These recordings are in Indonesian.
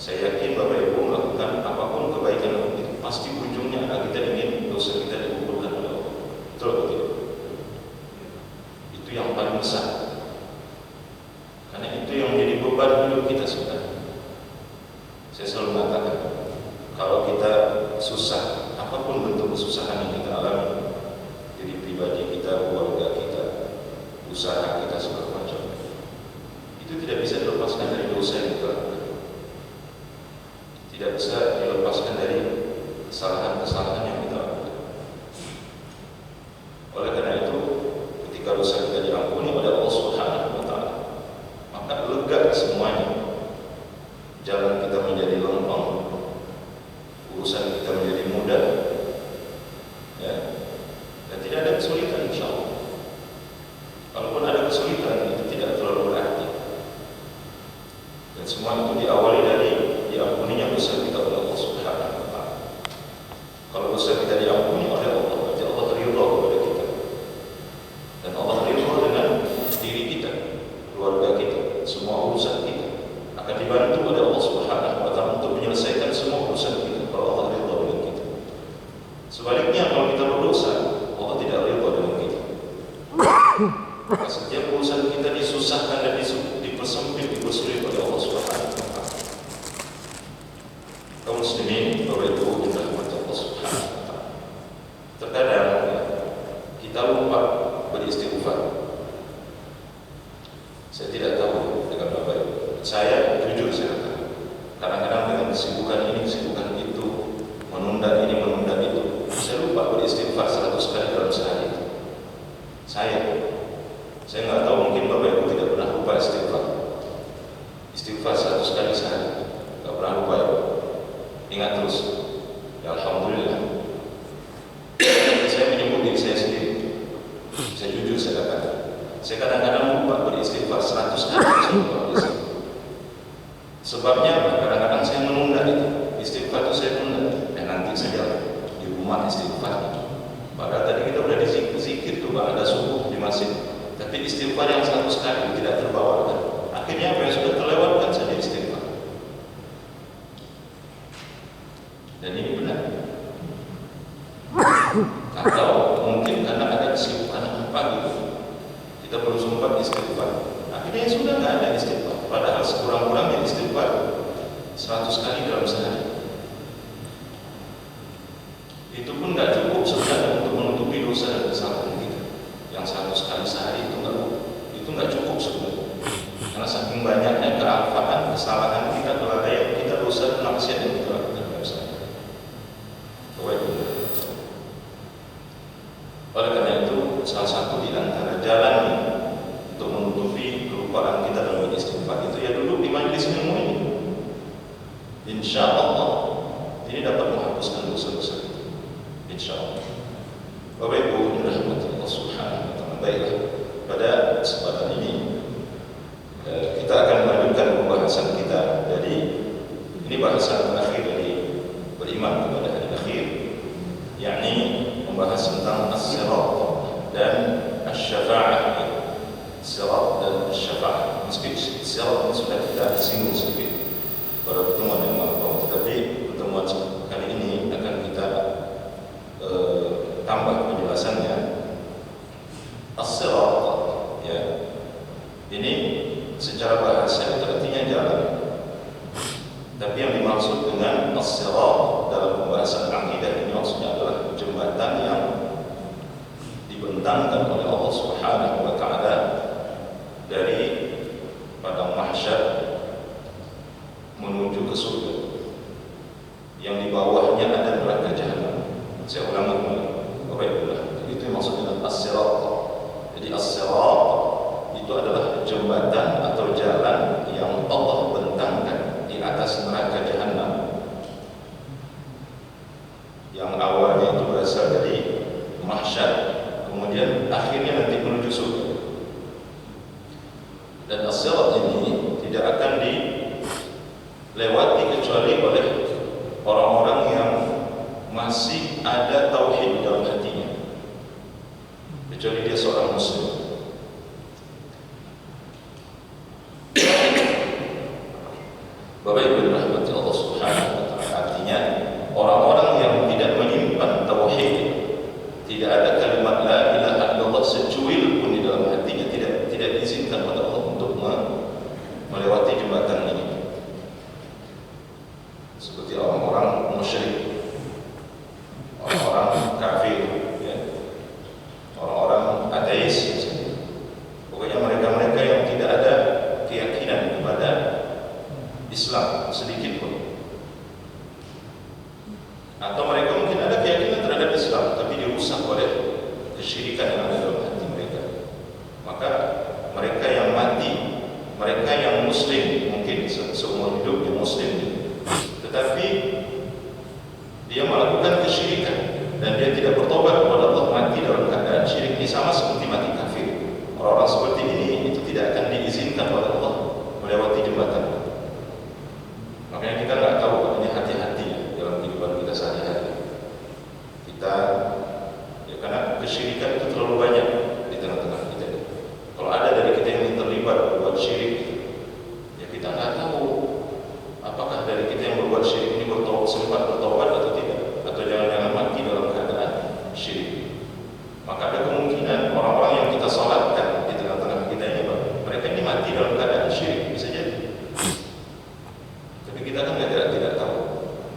Saya yakin Bapak Ibu melakukan apapun pasti ujungnya adalah kita ingin dosa kita digugurkan oleh Allah. Betul atau tidak? Itu yang paling besar. Karena itu yang menjadi beban hidup kita sebenarnya. Saya selalu mengatakan, kalau kita susah, apapun bentuk kesusahan yang kita alami, jadi pribadi kita, keluarga kita, usaha kita, segala macam, itu tidak bisa dilepaskan dari dosa yang kita lakukan. Tidak bisa dilepaskan dari kesalahan-kesalahan yang kita lakukan. Oleh karena itu, ketika dosa kita diampuni oleh Allah Subhanahu wa Ta'ala, maka lega semuanya. Jalan kita menjadi lempeng, urusan kita menjadi mudah, ya, dan tidak ada kesulitan, insya Allah. Kalaupun ada kesulitan, itu tidak terlalu berarti. Dan semua itu diawali dari diampuninya dosa kita oleh Allah Subhanahu wa Ta'ala. Kalau dosa kita diampuni oleh Allah, berarti Allah ridha kepada kita. Dan Allah ridha dengan diri kita, keluarga kita, semua urusan kita akan dibantu oleh Allah Subhanahu wa Ta'ala untuk menyelesaikan semua urusan kita kalau Allah ridha dengan kita. Sebaliknya, kalau kita berdosa, Allah tidak ridha dengan kita. Maka setiap urusan kita disusahkan dan dipersempit, dipersulit oleh Allah Subhanahu wa Ta'ala. Kaum muslimin, Bapak Ibu yang dirahmati Allah Subhanahu wa Ta'ala, terkadang kita lupa beristighfar. Saya tidak tahu dengan Bapak Ibu. Saya jujur saya katakan, kadang-kadang dengan kesibukan ini, kesibukan itu, menunda ini, menunda itu, saya lupa beristighfar 100 kali dalam sehari. Saya nggak tahu, mungkin Bapak Ibu tidak pernah lupa istighfar. Istighfar 100 kali sehari, nggak pernah lupa ya. Ingat terus, ya Alhamdulillah. Saya menyebut diri saya sendiri. Saya jujur saya katakan, saya kadang-kadang lupa beristighfar 100 kali. Saya lupa beristighfar. Sebabnya kadang-kadang saya menunda itu. Istighfar itu saya tunda, dan nanti saja di rumah istighfar. Padahal tadi kita udah zikir tuh, ada subuh di masjid. Tapi istighfar yang 100 kali tidak terbawakan. Akhirnya apa yang sudah terlewatkan saja istighfar. Dan ini benar. Atau mungkin karena ada kesibukan apa gitu, kita belum sempat istighfar. Akhirnya sudah nggak ada istighfar. Padahal sekurang-kurangnya istighfar 100 kali dalam sehari. Itu pun nggak cukup sebenarnya untuk menutupi dosa dan kesalahan kita. Yang 100 kali sehari itu nggak cukup sebenarnya. Karena saking banyaknya kealpaan, kesalahan kita, kelalaian kita, dosa dan maksiat yang kita lakukan dalam sehari. Oleh karena itu, salah satu di antara jalan untuk menutupi kelupaan kita dalam beristighfar itu ya duduk di majelis ilmu ini. Insya Allah ini dapat menghapuskan dosa-dosa kita. Insya Allah. Bapak Ibu dirahmati Allah Subhanahu wa Ta'ala. Baiklah, pada kesempatan ini kita akan melanjutkan pembahasan kita. Jadi ini bahasan terakhir dari beriman kepada hari akhir, yakni membahas tentang as-sirat dan asy-syafa'ah. Sirat dan asy-syafa'ah. Meski sirat ini sudah kita singgung sedikit pada pertemuan yang lalu, tetapi pertemuan kali ini akan kita tambah penjelasannya. As-sirat, ya, ini secara bahasa itu artinya jalan. Tapi yang dimaksud dengan as-sirat dalam pembahasan akidah ini maksudnya adalah jembatan yang dibentangkan oleh Allah Subhanahu wa Ta'ala dari padang mahsyar menuju ke surga, yang di bawahnya ada neraka jahanam. Saya ulangi kembali, Bapak Ibu, itu yang maksud dengan as-sirat. Jadi as-sirat itu adalah jembatan atau jalan yang Allah bentangkan di atas neraka jahanam, yang awalnya itu berasal dari mahsyar, kemudian akhirnya nanti menuju surga. Dan as-sirat ini tidak akan dilewati kecuali oleh orang-orang yang masih ada tauhid dalam hatinya, kecuali dia seorang muslim. Bapak Ibu dirahmati Allah Subhanahu wa Ta'ala, artinya orang-orang yang seperti orang-orang musyrik, orang-orang kafir, ya, orang-orang ateis. Pokoknya mereka-mereka yang tidak ada keyakinan kepada Islam sedikit pun, atau mereka mungkin ada keyakinan terhadap Islam tapi dirusak oleh kesyirikan yang ada dalam hati mereka. Maka mereka yang mati, mereka yang muslim, mungkin seumur hidup dia muslim, tetapi dia melakukan kesyirikan dan dia tidak bertobat kepada Allah, mati dalam keadaan syirik, ini sama seperti mati kafir. Orang-orang seperti ini itu tidak akan diizinkan oleh Allah melewati jembatan. Makanya kita nggak tahu, makanya hati-hati dalam kehidupan kita sehari-hari. Kita, ya karena kesyirikan itu terlalu banyak di tengah-tengah kita. Kalau ada dari kita yang terlibat berbuat syirik, ya kita nggak tahu apakah dari kita yang berbuat syirik ini sempat bertobat atau tidak, atau jangan-jangan mati dalam keadaan syirik. Maka ada kemungkinan orang-orang yang kita salatkan di tengah-tengah kita ini, mereka ini mati dalam keadaan syirik, bisa jadi. Tapi kita kan tidak tahu.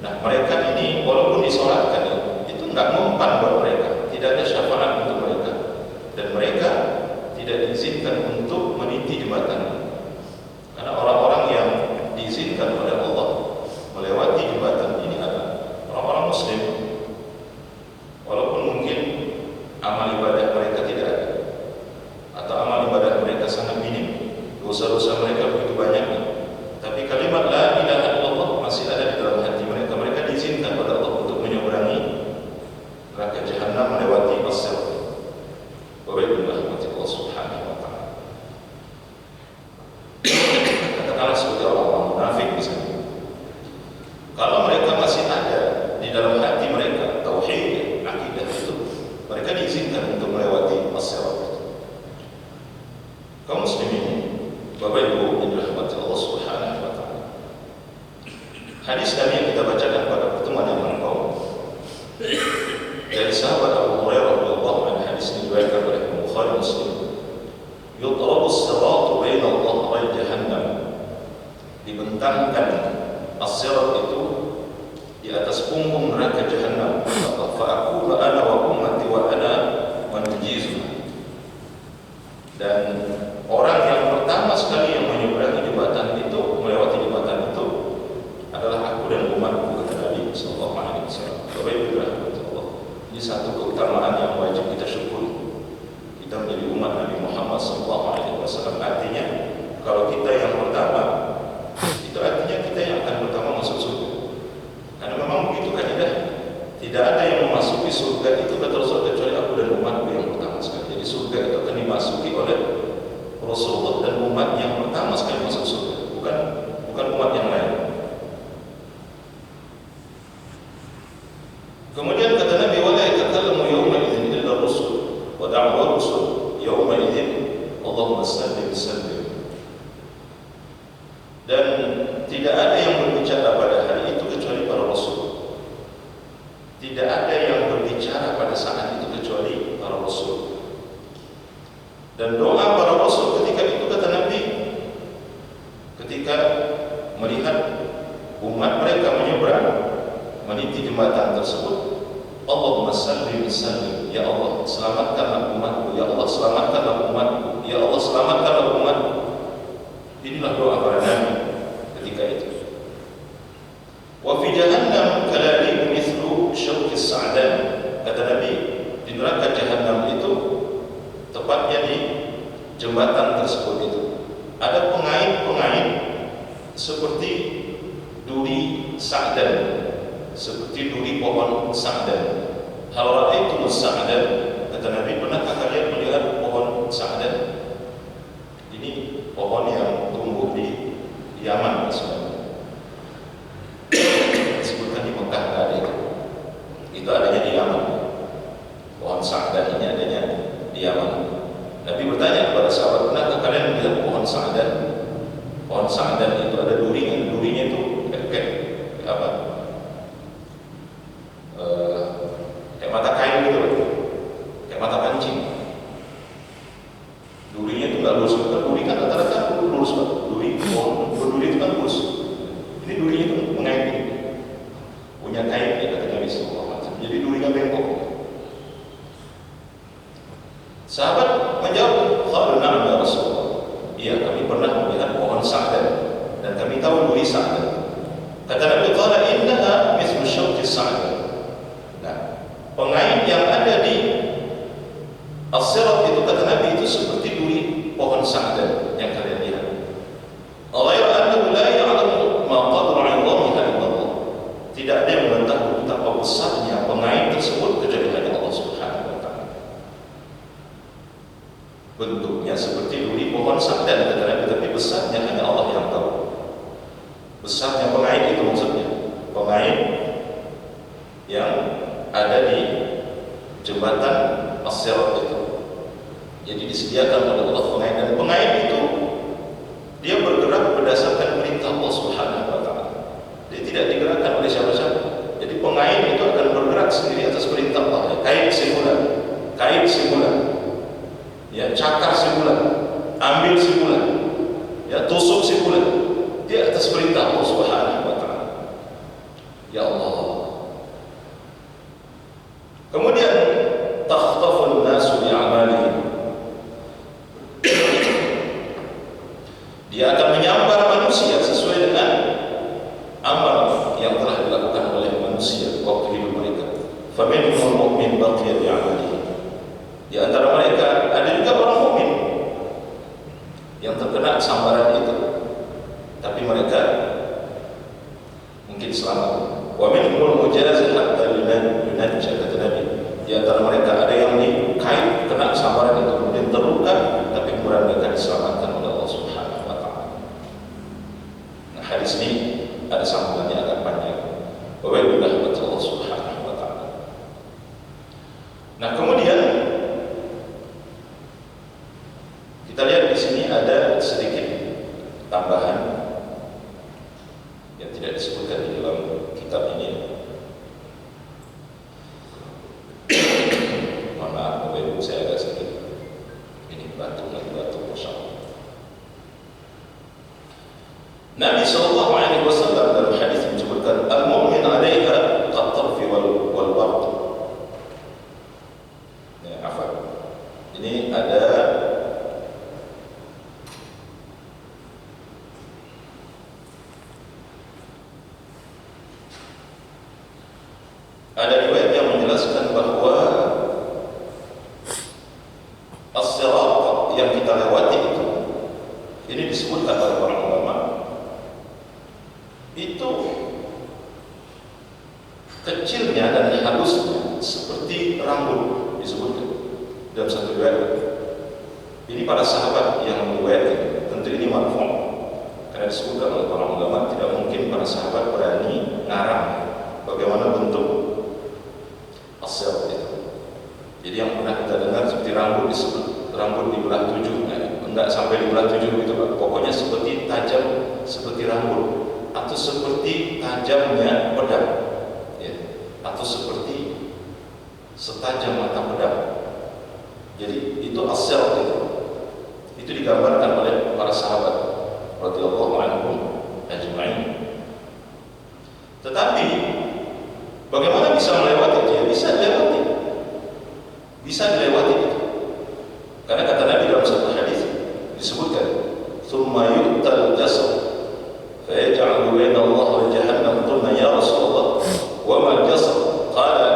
Nah, mereka ini walaupun disolatkan itu nggak mempan buat mereka, tidak ada syafaat untuk mereka, dan mereka tidak diizinkan untuk meniti jembatan. Karena orang-orang yang diizinkan oleh Allah melewati jembatan ini adalah orang-orang muslim, walaupun mungkin amal ibadah mereka tidak ada, atau amal ibadah mereka sangat minim, dosa-dosa mereka begitu banyak, tapi kalimat la ilaha illallah masih ada di dalam hati mereka. Mereka diizinkan oleh Allah untuk menyeberangi neraka jahanam melewati as-sirat. Wabillahi Allah subhanahu wa ta'ala. Katakanlah seperti orang-orang munafik misalnya, kalau mereka masih ada di dalam hati mereka tauhid, akidah itu, mereka diizinkan untuk melewati as-sirat. Kaum muslimin, Bapak Ibu yang dirahmati Allah Subhanahu wa taala. Hadis Nabi yang kita bacakan pada pertemuan yang lalu dari sahabat Abu Hurairah radhiyallahu anhu, hadis ini diriwayatkan oleh Bukhari Muslim. Yutrabu as-siratu baina dhahrai jahannam. Dibentangkan as-sirat itu di atas punggung neraka jahanam. Fa aqulu ana wa ummati wa ana manjizuha. Dan orang yang pertama sekali yang menyeberangi jembatan itu, melewati jembatan itu adalah aku dan umatku, kata Nabi sallallahu alaihi wasallam. Bapak Ibu dirahmati Allah, ini satu keutamaan yang wajib kita syukuri. Kita menjadi umat Nabi Muhammad sallallahu alaihi wasallam. Artinya kalau kita yang pertama, itu artinya kita yang akan pertama masuk surga. Karena memang begitu kaidah. Tidak ada yang memasuki surga itu kata Rasul kecuali aku dan umatku yang pertama sekali. Jadi surga itu akan dimasuki oleh Rasulullah dan umat yang pertama sekali masuk surga, bukan umat yang lain. Kemudian kata Nabi, wala yatakallamu yawma idzin illa rusul wa da'wa rusul yawma idzin Allahumma sallim sallim. Dan tidak ada yang berbicara pada hari itu kecuali para rasul. Tidak ada yang berbicara pada saat itu kecuali para rasul. Dan doa para rasul ketika itu, kata Nabi, ketika melihat umat mereka menyeberang meniti jembatan tersebut, Allahumma sallim sallim, ya Allah selamatkanlah umatku, ya Allah selamatkanlah umatku, ya Allah selamatkanlah umatku. Inilah doa para nabi ketika itu. Wa fi jahannam kalali mithlu syauqis sa'dan, kata Nabi, di neraka jahanam itu tepatnya di jembatan tersebut itu ada pengait-pengait seperti duri sa'dan, seperti duri pohon sa'dan. Hal ra'aitum sa'dan, kata Nabi, pernahkah kalian melihat pohon sa'dan? Ini pohon yang tumbuh di Yaman sebenarnya. Disebutkan di Mekah nggak ada itu. Itu adanya di Yaman. Pohon sa'dan ini adanya di Yaman. Nabi bertanya kepada sahabat, pernahkah kalian melihat pohon sa'dan? Pohon sa'dan itu ada durinya. Durinya itu kayak apa? Kayak mata kain gitu, kayak mata pancing. Durinya itu nggak lurus. Duri kan rata-rata lurus, Pak. Duri, pohon berduri itu kan lurus. Ini durinya itu mengait. Sahabat menjawab, qalu na'am ya Rasulullah. Iya, kami pernah melihat pohon sa'dan dan kami tahu duri sa'dan. Kata Nabi, qala innaha mithlu syauki sa'dan. Nah, pengait yang ada di as-sirat itu, kata Nabi, itu seperti duri pohon sa'dan yang kalian lihat. Ghairu annahu la ya'lamu ma qadra 'idhamiha illallah. Tidak ada yang mengetahui betapa besarnya pengait tersebut kecuali hanya Allah Subhanahu wa taala. Bentuknya seperti duri pohon sa'dan, kata Nabi, tapi besarnya hanya Allah yang tahu. Besarnya pengait itu maksudnya pengait yang ada di jembatan as-sirat itu. Jadi disediakan oleh Allah pengait, dan pengait itu dia bergerak berdasarkan perintah Allah Subhanahu wa taala. Dia tidak digerakkan oleh siapa-siapa. Jadi pengait itu akan bergerak sendiri atas perintah Allah. Kait simbulan, ya, cakar simbulan, ambil simbulan, ya, tusuk simbulan. Dia atas perintah Allah Subhanahu wa taala. Ya Allah. Kemudian takhtafun nasu bi'amalihim. Dia akan menyambar manusia sesuai dengan amal yang telah dilakukan oleh manusia waktu hidup mereka. Faminhumul mu'min baqiya bi'amalihi. Di antara mereka ada juga orang mukmin yang terkena sambaran itu, tapi mereka mungkin selamat. Wa minhumul mujazih hatta yunajja, kata Nabi. Di antara mereka ada yang dikait kena sambaran itu kemudian terluka, tapi kemudian mereka diselamatkan oleh Allah Subhanahu wa taala. Nah, hadis ini ada sambungannya agak panjang. Bahwa Allah Subhanahu wa taala. Nah, kemudian kita lihat di sini ada sedikit tambahan yang tidak disebutkan di dalam kitab ini. Mohon maaf, Bapak Ibu, saya agak sedikit ini batuk Masya Allah. Nabi SAW dalam hadis menyebutkan al-mu'min 'alaiha qat-tarfi wal barq. Ya, afwan. Ini ada riwayat yang menjelaskan bahwa as-sirat yang kita lewati itu, ini disebutkan oleh para ulama, itu kecilnya dan halusnya seperti rambut, disebutkan dalam satu riwayat. Ini para sahabat yang meriwayatkan, tentu ini marfu', karena disebutkan oleh para ulama tidak mungkin para sahabat berani ngarang bagaimana bentuk as-sirat itu. Jadi yang pernah kita dengar seperti rambut disebut rambut dibelah 7, enggak sampai dibelah 7 gitu Pak. Pokoknya seperti tajam seperti rambut, atau seperti tajamnya pedang, ya, atau seperti setajam mata pedang. Jadi itu as-sirat itu digambarkan oleh para sahabat radhiyallahu anhum ajma'in. Tetapi bagaimana bisa melewati dia? Bisa dilewati itu. Karena kata Nabi dalam satu hadis disebutkan, "Tsumma yu'tal jasad fa yaj'alu baina Allah wa jahannam." Qulna ya Rasulullah, wa ma jasad? Qala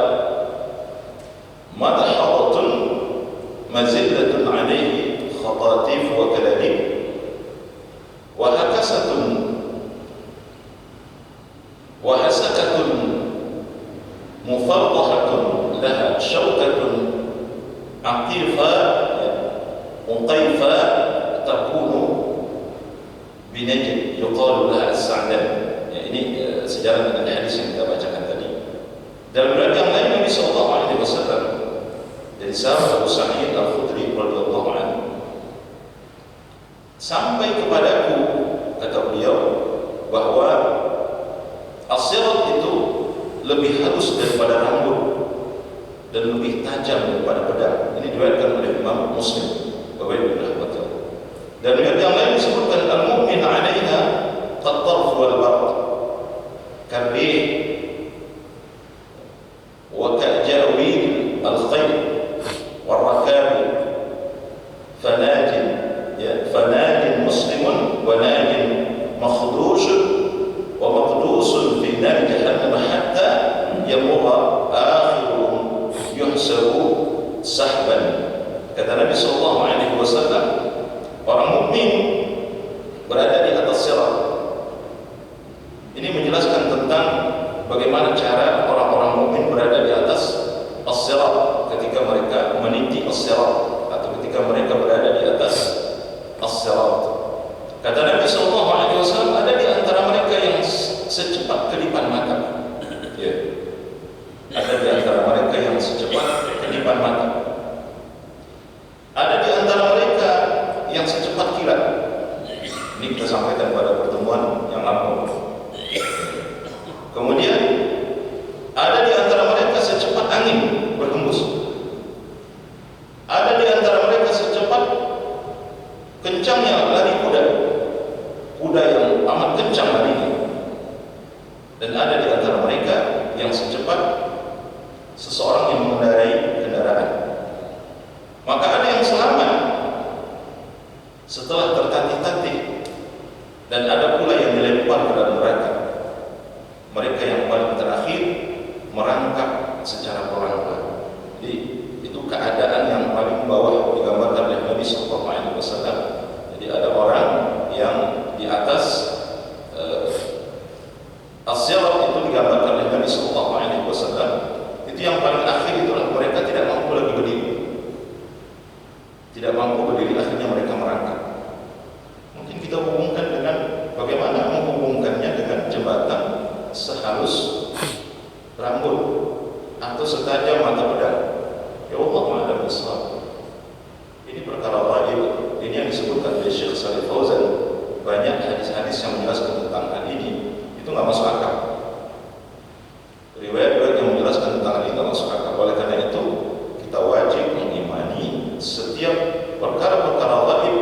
madharatun mazillatun 'alayhi khatatif wa kalalib wa hakasatun wa hasakatun mufardahatun laha syaukatun aqifa muqayfa takunu binajid yuqalu laha as-sa'dan. Ya, ini sejarah dengan hadis yang kita bacakan tadi. Dalam riwayat yang lain Nabi SAW dari sahabat Abu Sa'id Al-Khudri radhiyallahu anhu, sampai kepadaku, kata beliau, bahwa as-sirat itu lebih halus daripada rambut dan lebih tajam daripada pedang. Ini diriwayatkan oleh Imam Muslim. Bapak Ibu rahmatullah. Dan riwayat yang lain disebutkan al-mu'min 'alaiha qat-tarf wal barq karih wa ka'jawil al-khayl wal rakab yuhsabu sahban. Kata Nabi sallallahu alaihi wasallam, orang mukmin berada di atas sirat. Ini menjelaskan tentang bagaimana cara orang-orang mukmin berada di atas as-sirat ketika mereka meniti as-sirat atau ketika mereka berada di atas as-sirat. Kata Nabi sallallahu alaihi wasallam, ada di antara mereka yang secepat kedipan mata. Ya. Ada di antara mereka yang secepat kedipan mata. Ada di antara mereka yang secepat kilat. Ini kita sampaikan pada pertemuan yang lalu. Kemudian ada di antara mereka secepat angin berhembus. Ada di antara mereka secepat kencangnya lari kuda. Kuda yang amat kencang larinya. Dan ada di antara mereka yang secepat seseorang yang mengendarai kendaraan. Maka ada yang selamat setelah tertatih-tatih, dan ada pula yang dilempar ke dalam neraka. Mereka yang paling terakhir merangkak secara pelan-pelan. Jadi itu keadaan yang paling bawah digambarkan oleh Nabi sallallahu alaihi wasallam. Jadi ada orang yang di atas as-sirat itu digambarkan oleh Nabi sallallahu alaihi wasallam. Itu yang paling akhir itulah mereka tidak mampu lagi berdiri. Tidak mampu berdiri, akhirnya mereka merangkak. Mungkin kita hubungkan dengan bagaimana menghubungkannya dengan jembatan sehalus rambut atau setajam mata pedang. Ya Allah ma'adam Islam. Ini perkara wajib. Ini yang disebutkan oleh Syekh Shalih Fauzan. Banyak hadis-hadis yang menjelaskan tentang hal ini. Itu nggak masuk akal. Riwayat-riwayat yang menjelaskan tentang hal ini nggak masuk akal. Oleh karena itu kita wajib mengimani setiap perkara-perkara wajib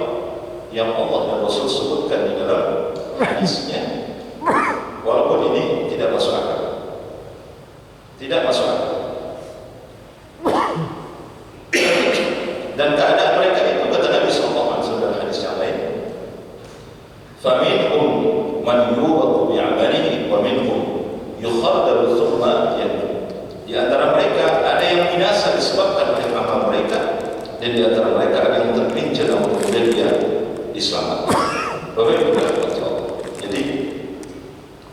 yang Allah dan Rasul sebutkan di dalam hadisnya, walaupun ini tidak masuk akal. Tidak masuk akal. Dan keadaan mereka itu kata Nabi sallallahu alaihi wasallam dalam hadis yang lain, "Faminhum man yuwaqu bi'amalihi wa minhum yukhaddaru thumma yanju." Di antara mereka ada yang binasa disebabkan oleh amal mereka, dan di antara mereka ada yang terpincir dan kemudian dia diselamatkan. Jadi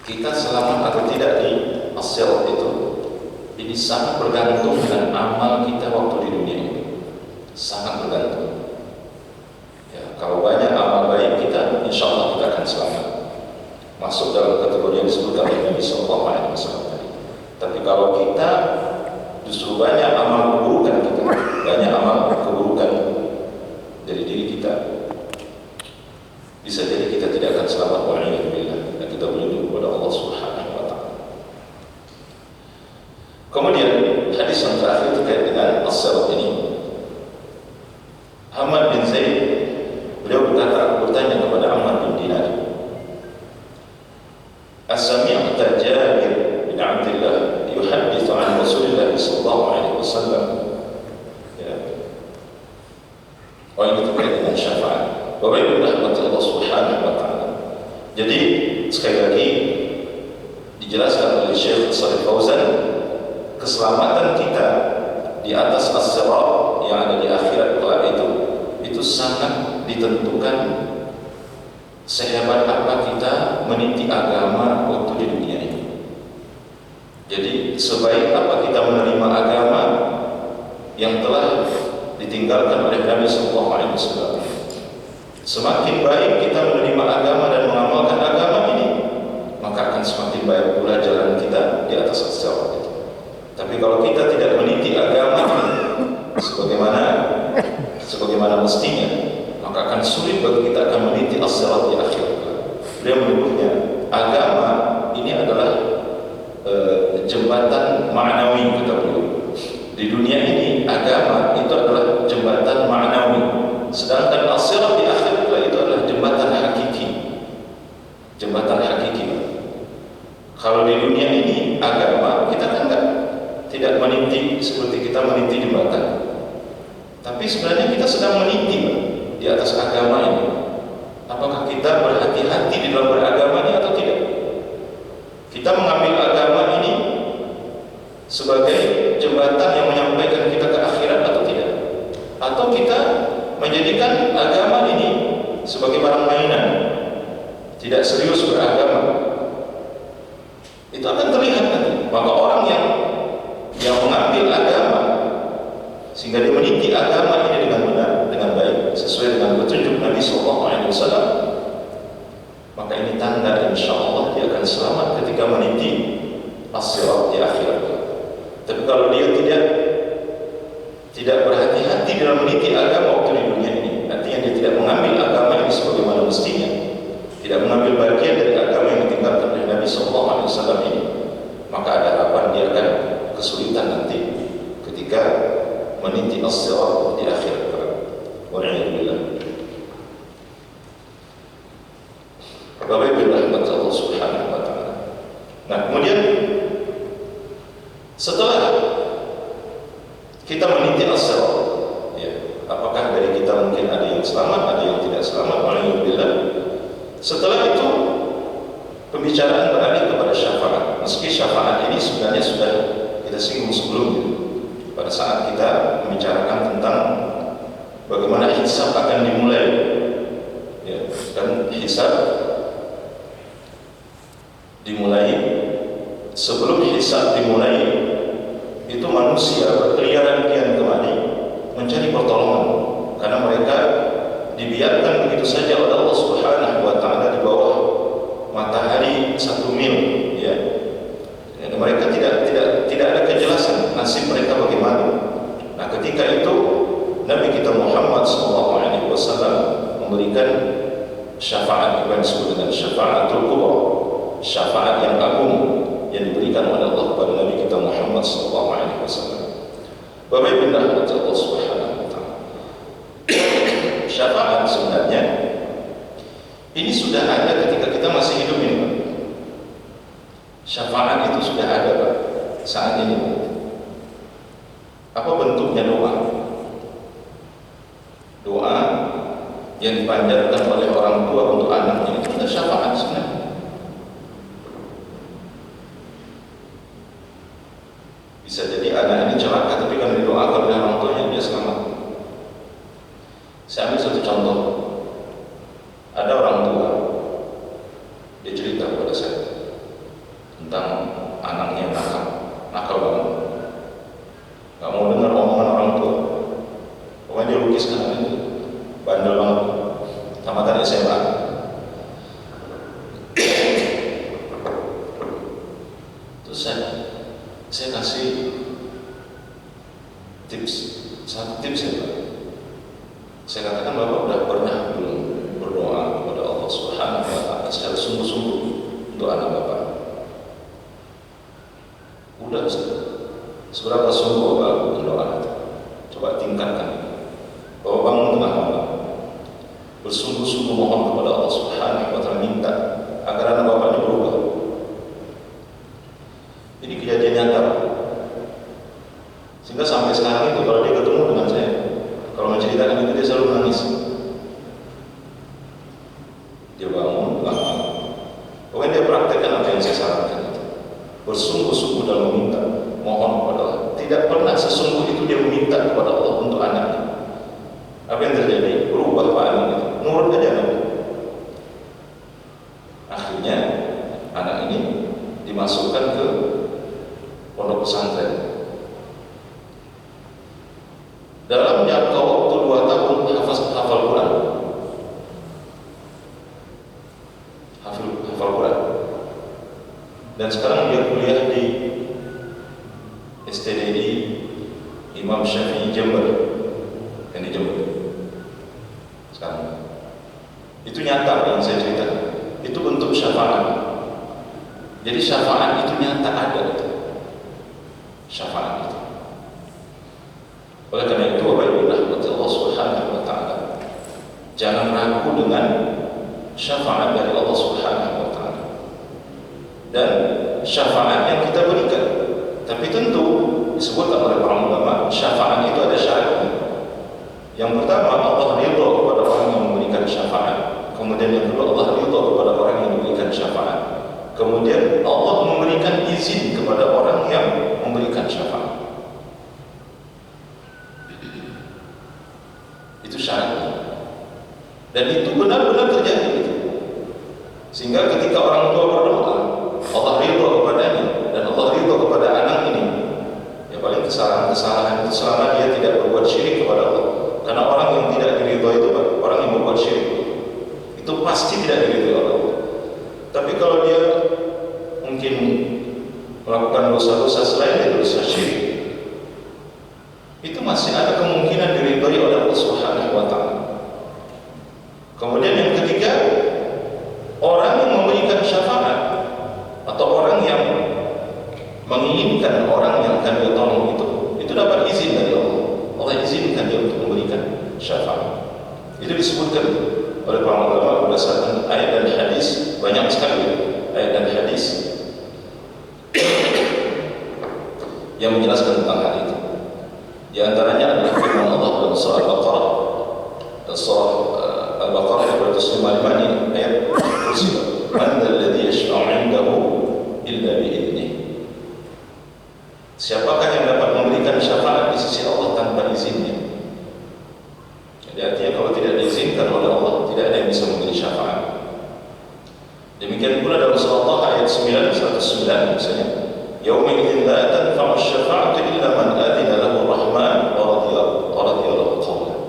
kita selamat atau tidak di as-sirat itu, ini sangat bergantung dengan amal kita waktu di dunia ini. Sangat bergantung. Ya, kalau banyak amal baik kita, insya Allah kita akan selamat, masuk dalam kategori yang disebutkan oleh Nabi sallallahu alaihi wasallam tadi. Tapi kalau kita justru banyak amal keburukan kita, banyak amal keburukan dari diri kita, bisa jadi kita tidak akan selamat wa'alaikumsalam, dan kita berlindung kepada Allah Subhanahu wa ta'ala. Kemudian hadis yang terakhir terkait dengan as-sirat ini, Ahmad bin Zaid, beliau berkata, aku bertanya kepada Ammar bin Dinar, "As-sami'ta Jabir bin Abdullah yuhaddithu an Rasulillah sallallahu alaihi wasallam?" Ya. Oh, ini terkait dengan syafaat. Bapak Ibu rahmat Allah Subhanahu wa ta'ala. Jadi sekali lagi dijelaskan oleh Syekh Shalih Fauzan, keselamatan kita di atas as-sirat yang ada di akhirat kelak itu sangat ditentukan sehebat apa kita meniti agama waktu di dunia ini. Jadi sebaik apa kita menerima agama yang telah ditinggalkan oleh Nabi sallallahu alaihi wasallam, semakin baik kita menerima agama dan mengamalkan agama ini, maka akan semakin baik pula jalan kita di atas as-sirat itu. Tapi kalau kita tidak meniti agama ini sebagaimana mestinya, maka akan sulit bagi kita akan meniti as-sirat di akhir. Beliau menyebutnya agama ini adalah jembatan ma'nawi, kata beliau. Di dunia ini agama itu adalah jembatan ma'nawi, sedangkan as-sirat di akhir itu adalah jembatan hakiki. Jembatan hakiki. Kalau di dunia ini agama kita kan tidak meniti seperti kita meniti jembatan, tapi sebenarnya kita sedang meniti di atas agama ini. Apakah kita berhati-hati di dalam beragama ini atau tidak? Kita mengambil agama ini sebagai jembatan yang menyampaikan kebaikan kita ke akhirat atau tidak? Atau kita menjadikan agama ini sebagai barang mainan, tidak serius beragama? Itu akan terlihat nanti. Maka orang yang mengambil agama sehingga dia meniti agama ini dengan benar, dengan baik, sesuai dengan petunjuk Nabi SAW, maka ini tanda insyaallah dia akan selamat ketika meniti as-sirat di akhirat. Tapi kalau dia tidak berhati-hati dalam meniti agama waktu di dunia ini, artinya dia tidak mengambil agama ini sebagaimana mestinya, tidak mengambil bagian dari agama yang ditinggalkan oleh Nabi SAW ini, maka ada harapan dia akan kesulitan nanti ketika meniti as-sirat di akhirat. Wal'iyadzubillah. Bapak Ibu rahmat Allah Subhanahu wa taala. Nah, kemudian setelah kita meniti as-sirat, ya, apakah dari kita mungkin ada yang selamat, ada yang tidak selamat? Wal'iyadzubillah. Setelah itu pembicaraan beralih kepada syafaat. Meski syafaat ini sebenarnya sudah kita singgung sebelumnya pada saat kita membicarakan tentang bagaimana hisab akan dimulai, ya, dan hisab dimulai. Sebelum hisab dimulai, itu manusia berkeliaran kian kemari mencari pertolongan, karena mereka dibiarkan begitu saja oleh Allah Subhanahu wa taala di bawah matahari 1 mil, ya. Dan mereka tidak ada kejelasan nasib mereka bagaimana. Nah, ketika itu Nabi kita Muhammad SAW memberikan syafaat yang disebut dengan syafaatul kubra, syafaat yang agung yang diberikan oleh Allah kepada Nabi kita Muhammad SAW. Bapak Ibu rahmat Allah Subhanahu wa taala. Syafaat sebenarnya ini sudah ada ketika kita masih hidup ini, Pak. Syafaat itu sudah ada, Pak, saat ini. Apa bentuknya? Doa yang dipanjatkan oleh orang tua untuk anaknya, itu sudah syafaat sebenarnya. Bisa jadi anak ini celaka, tapi kalau didoakan oleh orang tuanya dia selamat. Saya ambil satu contoh. Ada orang tua, dia cerita kepada saya tentang anaknya nakal banget, nggak mau dengar omongan orang tua. Pokoknya dia lukiskan anak itu bandel banget, tamatan SMA. Terus saya kasih satu tips ya, Pak. Saya katakan, Bapak udah pernah belum berdoa kepada Allah Subhanahu wa taala secara sungguh-sungguh untuk anak Bapak? Udah, Ustaz. Seberapa sungguh Bapak berdoa? Coba tingkatkan. Bapak bangun tengah malam, bersungguh-sungguh mohon kepada Allah Subhanahu wa taala, minta agar anak Bapak ini berubah. Ini kejadian nyata, sehingga sampai sekarang itu kalau dia ketemu dengan saya, kalau menceritakan itu dia selalu menangis. Dia bangun lama, pokoknya dia praktekkan apa yang saya sarankan itu. Bersungguh-sungguh dalam meminta, mohon kepada Allah. Tidak pernah sesungguh itu dia meminta kepada Allah untuk anaknya. Apa yang terjadi? Berubah Pak anak itu, nurut aja anak. Akhirnya anak ini dimasukkan ke pondok pesantren. Dalam jangka waktu 2 tahun hafal Quran. Hafal Quran. Dan sekarang dia kuliah di STDI Imam Syafi'i Jember, yang di Jember. Sekarang itu nyata yang saya ceritakan. Itu bentuk syafaat. Jadi syafaat itu nyata ada itu. Syafaat itu. Oleh karena itu, Bapak Ibu rahmati Allah Subhanahu wa taala, jangan ragu dengan syafaat dari Allah Subhanahu wa taala dan syafaat yang kita berikan. Tapi tentu disebutkan oleh para ulama, syafaat itu ada syaratnya. Yang pertama, Allah ridha kepada orang yang memberikan syafaat. Kemudian yang kedua, Allah ridha kepada orang yang memberikan syafaat. Kemudian Allah memberikan izin kepada orang yang memberikan syafaat. Dan itu benar-benar terjadi gitu. Sehingga ketika orang tua berdoa, Allah ridho kepadanya dan Allah ridho kepada anak ini. Ya paling kesalahan itu selama dia tidak berbuat syirik kepada Allah. Karena orang yang tidak diridhoi itu orang yang berbuat syirik. Itu pasti tidak diridhoi oleh Allah. Tapi kalau dia mungkin melakukan dosa-dosa selain dari dosa syirik, itu masih ada kemungkinan diridhoi oleh Allah Subhanahu wa taala. Kemudian yang ketiga, orang yang memberikan syafaat atau orang yang menginginkan orang yang akan dia tolong itu dapat izin dari Allah. Allah izinkan dia untuk memberikan syafaat. Itu disebutkan oleh para ulama berdasarkan ayat dan hadis, banyak sekali ayat dan hadis yang menjelaskan tentang hal itu. Di antaranya adalah firman Allah dalam surah Al-Baqarah, surah Al-Baqarah ayat 255 ini ayat kursi. Man dzalladzi yashfa'u 'indahu illa bi'idnih. Siapakah yang dapat memberikan syafaat di sisi Allah tanpa izinnya? Jadi artinya kalau tidak diizinkan oleh Allah, tidak ada yang bisa memberi syafaat. Demikian pula dalam surah Taha ayat 109 misalnya, yauma idzin la tanfa'u syafa'atu illa man adzina lahu ar-rahman wa radiya lahu qawlan.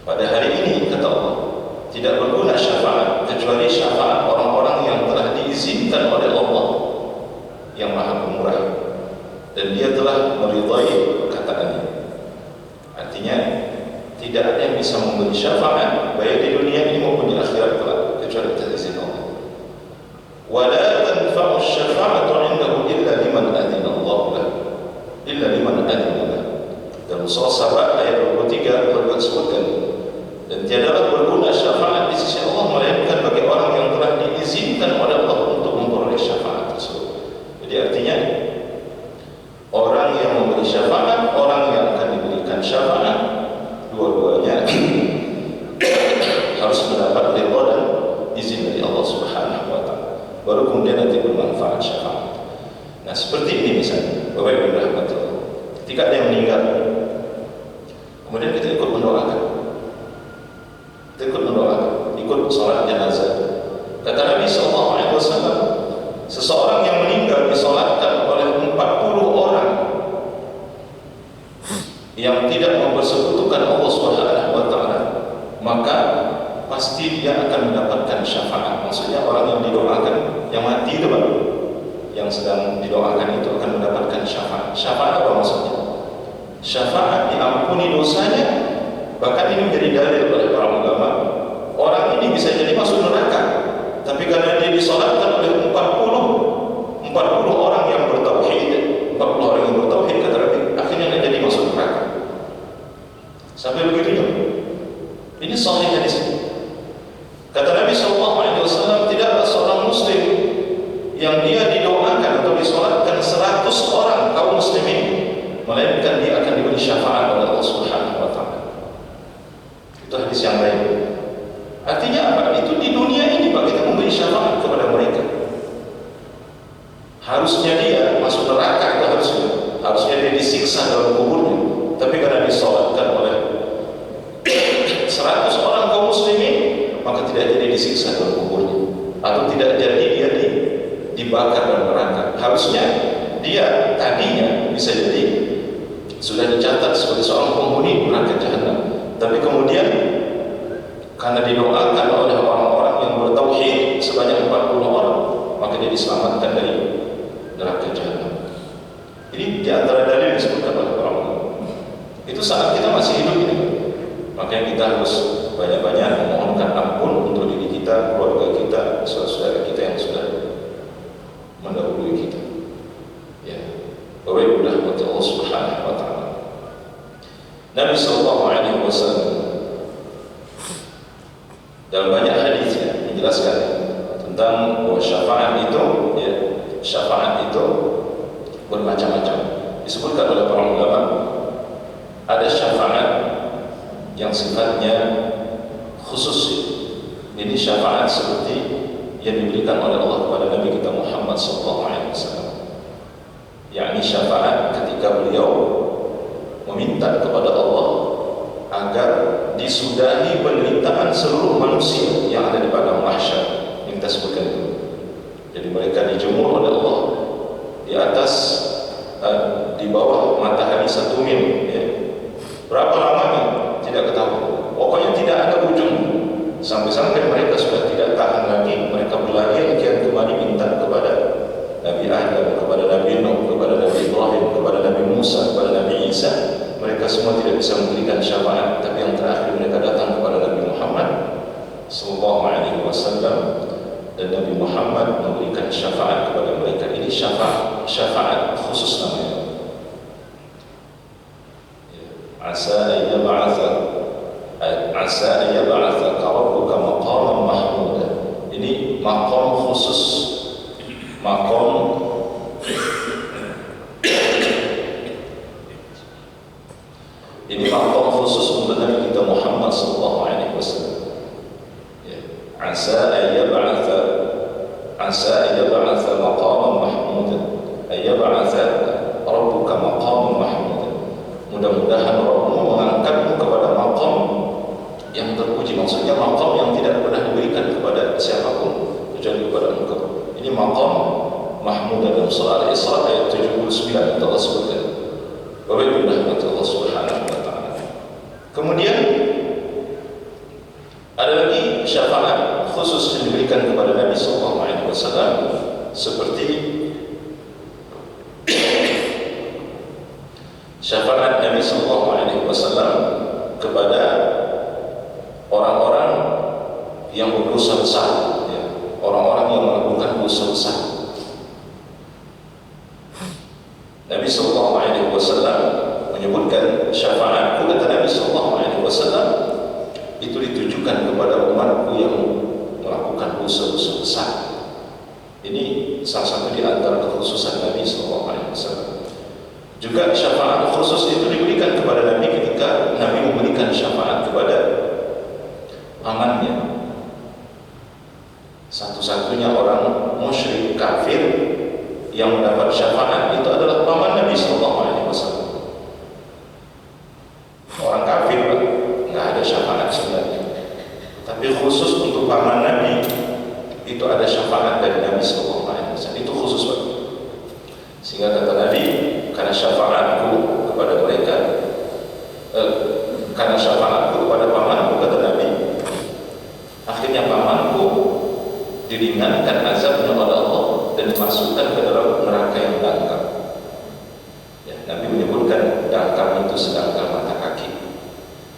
Pada hari ini kata Allah, tidak berguna syafaat kecuali syafaat orang-orang yang telah diizinkan oleh Allah yang Maha Pemurah dan dia telah meridhai perkataannya. Artinya tidak ada yang bisa memberi syafaat baik di dunia ini maupun di akhirat kelak kecuali atas izin Allah. Wala tanfa'u syafa'atu 'indahu illa liman adzina Allah lahu. Illa liman adzina lahu. Dalam surah Saba ayat 23 Allah sebutkan, dan tiadalah berguna syafaat di sisi Allah melainkan bagi orang yang telah diizinkan oleh Allah untuk memperoleh syafaat tersebut. Jadi artinya orang yang memberi syafaat, orang yang akan diberikan syafaat, dua-duanya harus mendapat ridha dan izin dari Allah Subhanahu wa taala. Baru kemudian nanti bermanfaat syafaat. Nah, seperti ini misalnya, Bapak Ibu rahmati Allah. Ketika ada yang meninggal, kemudian kita ikut mendoakan. Kita ikut mendoakan, ikut salat jenazah. Kata Nabi sallallahu alaihi wasallam, seseorang yang meninggal disolatkan oleh 40 orang yang tidak mempersekutukan Allah Subhanahu wa taala, maka pasti dia akan mendapatkan syafaat. Maksudnya orang yang didoakan, yang mati itu baru, yang sedang didoakan itu akan mendapatkan syafaat. Syafaat apa maksudnya? Syafaat diampuni dosanya. Bahkan ini menjadi dalil oleh para ulama. Orang ini bisa jadi masuk neraka, tapi karena dia disolatkan oleh 40 orang yang bertauhid, 40 orang yang bertauhid kata Nabi, akhirnya dia jadi masuk neraka. Sampai begitunya. Ini sahih hadis. Kata Nabi SAW, tidaklah seorang muslim yang dia didoakan atau disolatkan 100 orang kaum muslimin, melainkan dia akan diberi syafaat oleh Allah Subhanahu wa taala. Itu hadis yang lain. Artinya apa? Itu di dunia ini Pak, kita memberi syafaat kepada mereka. Harusnya dia masuk neraka, itu harusnya dia disiksa dalam kuburnya. Tapi karena disolatkan oleh 100 orang kaum muslimin, maka tidak jadi disiksa dalam kuburnya, atau tidak jadi dia dibakar dalam neraka. Harusnya dia tadinya bisa jadi sudah dicatat sebagai seorang penghuni neraka jahanam, tapi kemudian karena didoakan oleh orang-orang yang bertauhid sebanyak 40 orang, maka dia diselamatkan dari neraka jahanam. Ini di antara dalil yang disebutkan oleh para ulama. Itu saat kita masih hidup ini, makanya kita harus banyak-banyak memohonkan ampun untuk diri kita, keluarga kita, saudara-saudara kita yang sudah mendahului kita. Ya, Bapak Ibu rahmati Allah Subhanahu wa taala. Nabi sallallahu alaihi wasallam dalam banyak hadisnya menjelaskan tentang bahwa syafaat itu bermacam-macam. Disebutkan oleh para ulama, ada syafaat yang sifatnya khusus. Ini syafaat seperti yang diberikan oleh Allah kepada Nabi kita Muhammad SAW, yakni syafaat ketika beliau meminta kepada Allah agar disudahi penderitaan seluruh manusia yang ada di padang mahsyar yang kita sebutkan itu. Jadi mereka dijemur oleh Allah di atas di bawah matahari 1 mil, ya. Berapa lamanya tidak ketahui, pokoknya tidak ada ujung, sampai-sampai mereka sudah tidak tahan lagi, mereka berlari kian kembali minta kepada Nabi Adam, kepada Nabi Nuh, kepada Nabi Ibrahim, kepada Nabi Musa, kepada Nabi Isa. Mereka semua tidak bisa memberikan syafaat, tapi yang terakhir mereka datang kepada Nabi Muhammad sallallahu alaihi wasallam, dan Nabi Muhammad memberikan syafaat kepada mereka. Ini syafaat khusus namanya. Asa ayyab'atsaka rabbuka maqaman mahmuda. Ini maqam khusus, maqam ini maqam khusus untuk Nabi kita Muhammad sallallahu alaihi wasallam. Asa ayyab'atsa maqaman mahmuda, ayyab'atsa rabbuka maqaman mahmuda. Mudah-mudahan Rabbmu mengangkatmu kepada maqam yang terpuji. Maksudnya maqam yang tidak pernah diberikan kepada siapapun kecuali kepada Engkau. Ini maqam mahmud dalam surah Al-Isra ayat 79 Allah sebutkan. Wabillahi Allah subhanahu wa ta'ala. Kemudian ada lagi syafaat khusus yang diberikan kepada Nabi sallallahu alaihi wasallam, seperti syafaat Nabi sallallahu alaihi wasallam kepada orang-orang yang berdosa besar, ya, orang-orang yang melakukan dosa besar. Nabi sallallahu alaihi wasallam menyebutkan syafaatku, kata Nabi sallallahu alaihi wasallam, itu ditujukan kepada umatku yang melakukan dosa-dosa besar. Ini salah satu di antara kekhususan Nabi sallallahu alaihi wasallam. Juga syafaat khusus itu diberikan kepada Nabi ketika Nabi memberikan syafaat kepada pamannya. Satu-satunya orang musyrik kafir yang mendapat syafaat itu adalah paman Nabi sallallahu alaihi wasallam. Orang kafir nggak ada syafaat sebenarnya, tapi khusus untuk paman Nabi itu ada syafaat dari Nabi sallallahu alaihi wasallam. Itu khusus banget. Sehingga kata Nabi, karena syafaatku kepada mereka, karena syafaatku kepada pamanku, kata Nabi, akhirnya pamanku diringankan azabnya oleh Allah dan dimasukkan ke dalam neraka yang dangkal. Ya, Nabi menyebutkan dangkal itu sedangkal mata kaki.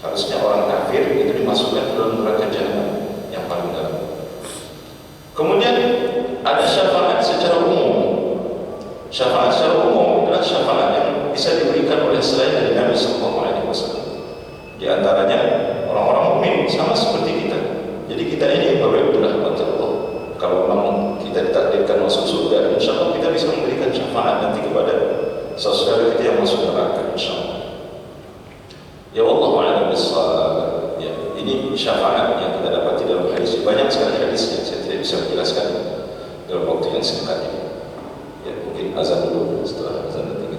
Harusnya orang kafir itu dimasukkan ke dalam neraka jahanam yang paling dalam. Kemudian ada syafaat secara umum. Syafaat secara umum adalah syafaat yang bisa diberikan oleh selain dari Nabi sallallahu alaihi wasallam. Di antaranya orang-orang mukmin sama seperti kita. Jadi kita ini berbuat rahmat Allah. Kalau memang kita ditakdirkan masuk surga, insyaallah kita bisa memberikan syafaat nanti kepada saudara kita yang masuk neraka, insyaallah. Ya Allah a'lam bissawab. Ya, ini syafaat yang kita dapati dalam hadis. Banyak sekali hadis yang saya tidak bisa menjelaskan dalam waktu yang singkat ini. Ya, mungkin azan dulu, setelah azan nanti